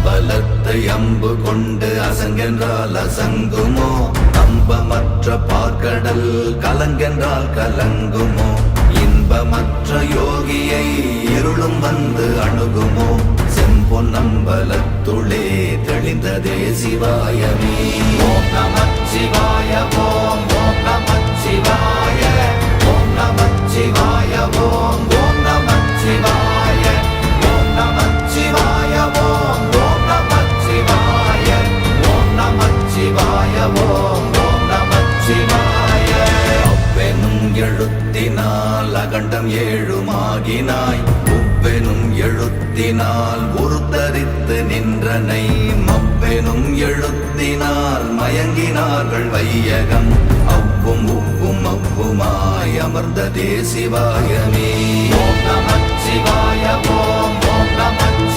அம்பலத்தை அம்பு கொண்டு அசங்கென்றால் அசங்குமோ? அம்பமற்ற பார்க்கடல் கலங்கென்றால் கலங்குமோ? இன்பமற்ற யோகியை இருளும் வந்து அணுகுமோ? செம்பொன்னம்பலத்துளே தெளிந்ததே சிவாயமே. ஓம் நமச்சிவாய ஓம் ஓம் நமச்சிவாய ஓம் நமச்சிவாய ஓம் ஓம் நமச்சிவாய ஓம் நமச்சிவாய ஓம் ஓம் நமச்சிவாய ஓம் நமச்சிவாய ஓம் ஓம் நமச்சிவாய. அவ்வெனும் எழுத்தினால் அகண்டம் ஏழுமாகினாய், உவ்வெனும் எழுத்தினால் உருத்தரித்து நின்றனை, மவ்வெனும் எழுத்தினால் மயங்கினார்கள் வையகம். அவ்வும் உவ்வும் அவ்வுமாய் அமர்ந்ததே சிவாயமே. ஓம் நமச்சிவாய ஓம்